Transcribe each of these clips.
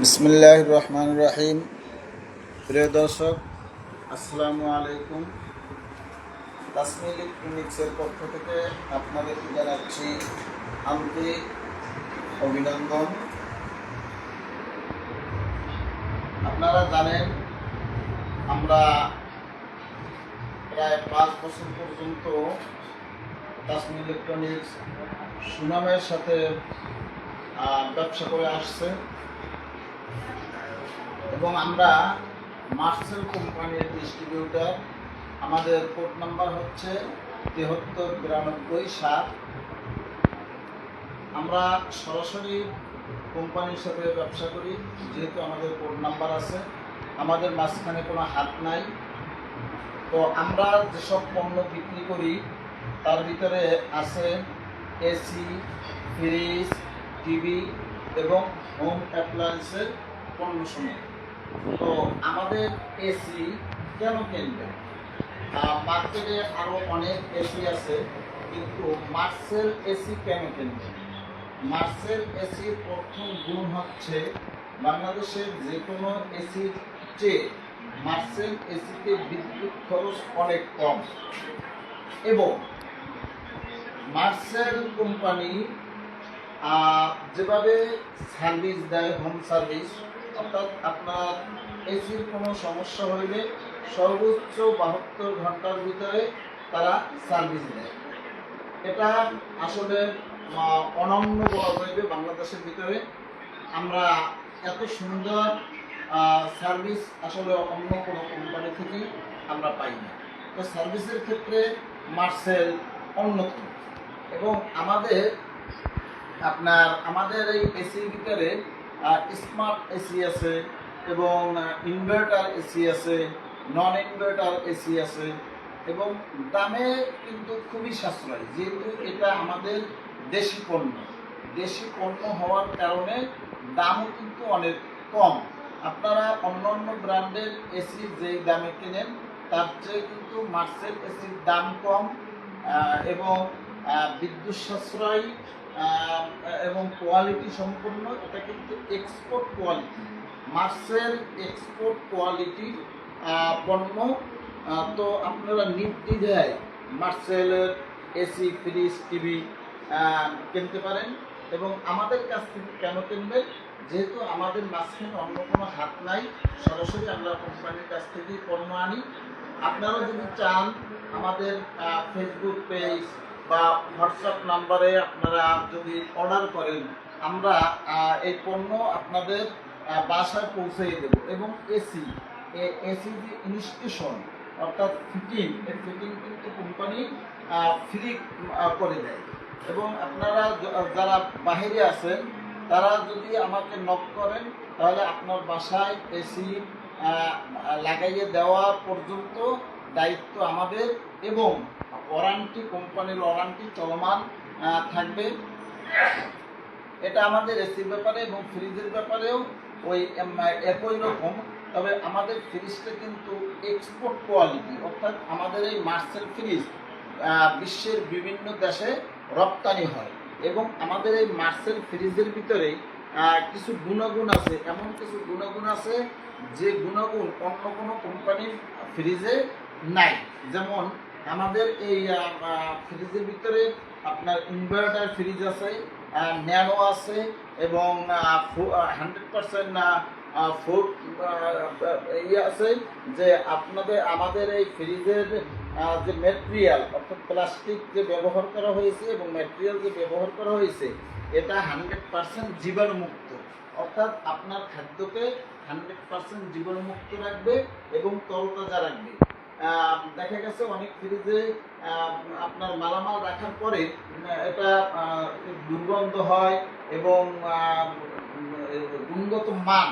বিসমিল্লাহির রহমানির রহিম। প্রিয় দর্শক, আসসালামু আলাইকুম। তাসমিল ইলেকট্রনিক্সের পক্ষ থেকে আপনাদেরকে জানাচ্ছি আন্তরিক অভিনন্দন। আপনারা জানেন, আমরা প্রায় 5 বছর পর্যন্ত তাসমিল ইলেকট্রনিক্স সুনামের সাথে ব্যবসা করে আসছে এবং আমরা মার্সেল কোম্পানির ডিস্ট্রিবিউটার। আমাদের কোড নাম্বার হচ্ছে 7392-7। আমরা সরাসরি কোম্পানির সাথে ব্যবসা করি, যেহেতু আমাদের কোড নাম্বার আছে, আমাদের মাঝখানে কোনো হাত নাই। তো আমরা যেসব পণ্য বিক্রি করি তার ভিতরে আছে এসি, ফ্রিজ, টিভি এবং হোম অ্যাপ্লায়েন্সের পণ্যসমূহ। তো আমাদের এসি কেন কিনবে? মার্কেটে আরও অনেক এসি আছে, কিন্তু মার্সেল এসি কেন কিনবে? মার্সেল এসির প্রথম গুণ হচ্ছে বাংলাদেশের যে কোনো এসির চেয়ে মার্সেল এসিতে বিদ্যুৎ খরচ অনেক কম এবং মার্সেল কোম্পানি যেভাবে সার্ভিস দেয়, হোম সার্ভিস, অর্থাৎ আপনার এসির কোনো সমস্যা হইলে সর্বোচ্চ 72 ঘন্টার ভিতরে তারা সার্ভিস দেয়। এটা আসলে অনন্য বলা যাবে বাংলাদেশের ভিতরে। আমরা এত সুন্দর সার্ভিস আসলে অন্য কোনো কোম্পানি থেকেই আমরা পাই না। তো সার্ভিসের ক্ষেত্রে মার্সেল অন্যতম। এবং আমাদের এই এসির ভিতরে স্মার্ট এসি আছে এবং ইনভার্টার এসি আছে, নন ইনভার্টার এসি আছে এবং দামে কিন্তু খুবই সাশ্রয়ী, যেহেতু এটা আমাদের দেশি পণ্য হওয়ার কারণে দামও কিন্তু অনেক কম। আপনারা অন্যান্য ব্র্যান্ডের এসি যেই দামে কেনেন তার চেয়ে কিন্তু মার্সেল এসির দাম কম এবং বিদ্যুৎ সাশ্রয়ী এবং কোয়ালিটি সম্পূর্ণ। এটা কিন্তু এক্সপোর্ট কোয়ালিটি, মার্সেল এক্সপোর্ট কোয়ালিটির পণ্য। তো আপনারা নির্দ্বিধায় মার্সেলের এসি, ফ্রিজ, টিভি কিনতে পারেন। এবং আমাদের কাছ থেকে কেন কিনবেন? যেহেতু আমাদের মাঝখানে অন্য কোনো হাত নাই, সরাসরি আমরা কোম্পানির কাছ থেকেই পণ্য আনি। আপনারা যদি চান, আমাদের ফেসবুক পেজ বা হোয়াটসঅ্যাপ নাম্বারে আপনারা যদি অর্ডার করেন, আমরা এই পণ্য আপনাদের বাসায় পৌঁছে দেব। এবং এসি যে ইনস্টলেশন অর্থাৎ ফিটিং কিন্তু কোম্পানি ফ্রি করে দেয়। এবং আপনারা যারা বাইরে আছেন তারা যদি আমাকে নক করেন, তাহলে আপনার বাসায় এসি লাগাইয়ে দেওয়া পর্যন্ত দায়িত্ব আমাদের এবং ওয়ারান্টি, কোম্পানির ওয়ারান্টি চলমান থাকবে। এটা আমাদের এসির ব্যাপারে এবং ফ্রিজের ব্যাপারেও ওই একই রকম। তবে আমাদের ফ্রিজটা কিন্তু এক্সপোর্ট কোয়ালিটি, অর্থাৎ আমাদের এই মার্সেল ফ্রিজ বিশ্বের বিভিন্ন দেশে রপ্তানি হয়। এবং আমাদের এই মার্সেল ফ্রিজের ভিতরে কিছু গুণাগুণ আছে, এমন কিছু গুণাগুণ আছে যে গুণাগুণ অন্য কোনো কোম্পানির ফ্রিজে নাই। যেমন আমাদের এই ফ্রিজের ভিতরে আপনার ইনভার্টার ফ্রিজ আছে, ন্যানো আছে এবং 100% ফুড আছে। যে আমাদের এই ফ্রিজের যে ম্যাটেরিয়াল, অর্থাৎ প্লাস্টিক যে ব্যবহার করা হয়েছে এবং ম্যাটেরিয়াল যে ব্যবহার করা হয়েছে, এটা 100% জীবাণুমুক্ত, অর্থাৎ আপনার খাদ্যকে 100% জীবাণুমুক্ত রাখবে এবং তরতাজা রাখবে। দেখা গেছে অনেক ফ্রিজে আপনার মালামাল রাখার পরে এটা দুর্গন্ধ হয় এবং গুণগত মান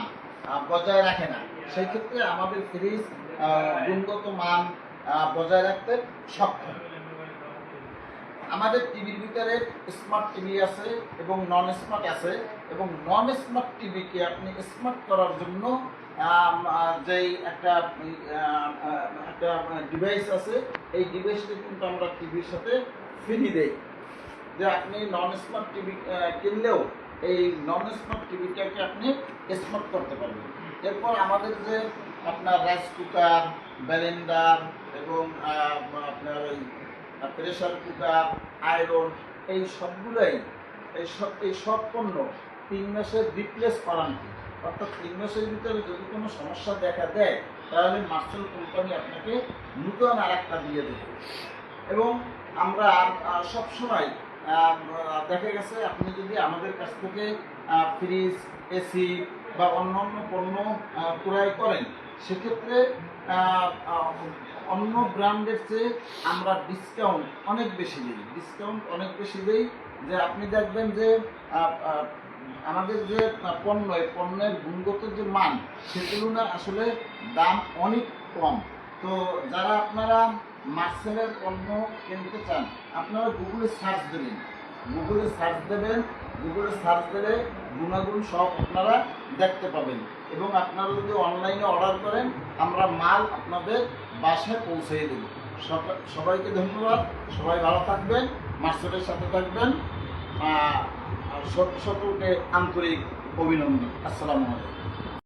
বজায় রাখে না। সেই ক্ষেত্রে আমাদের ফ্রিজ গুণগত মান বজায় রাখতে সক্ষম। আমাদের টিভির ভিতরে স্মার্ট টিভি আছে এবং নন স্মার্ট আছে। এবং নন স্মার্ট টিভিকে আপনি স্মার্ট করার জন্য যেই একটা ডিভাইস আছে, এই ডিভাইসটা কিন্তু আমরা টিভির সাথে ফ্রি দেই। যে আপনি নন স্মার্ট টিভি কিনলেও এই নন স্মার্ট টিভিটাকে আপনি স্মার্ট করতে পারবেন। এরপর আমাদের যে আপনার রাইস কুকার, ব্লেন্ডার এবং আপনার ওই প্রেশার কুকার, আয়রন, এই সবগুলোই এই সব পণ্য 3 মাসের রিপ্লেস ওয়ারেন্টি, অর্থাৎ 3 মাসের ভিতরে যদি কোনো সমস্যা দেখা দেয় তাহলে মার্সেল কোম্পানি আপনাকে নতুন আর একটা দিয়ে দেবে। এবং আমরা সবসময় দেখা গেছে আপনি যদি আমাদের কাছ থেকে ফ্রিজ, এসি বা অন্যান্য পণ্য ক্রয় করেন, সেক্ষেত্রে অন্য ব্র্যান্ডের চেয়ে আমরা ডিসকাউন্ট অনেক বেশি দিই। যে আপনি দেখবেন যে আমাদের যে পণ্য, এই পণ্যের গুণগত যে মান, সে তুলনায় আসলে দাম অনেক কম। তো যারা আপনারা মার্সেলের পণ্য কিনতে চান, আপনারা গুগলে সার্চ দেবেন, গুগলে সার্চ দিলে গুণাগুণ সব আপনারা দেখতে পাবেন। এবং আপনারা যদি অনলাইনে অর্ডার করেন, আমরা মাল আপনাদের বাসায় পৌঁছে দেব। সবাইকে ধন্যবাদ, সবাই ভালো থাকবেন, মার্সেলের সাথে থাকবেন। সকলকে আন্তরিক অভিনন্দন। আসসালামু আলাইকুম।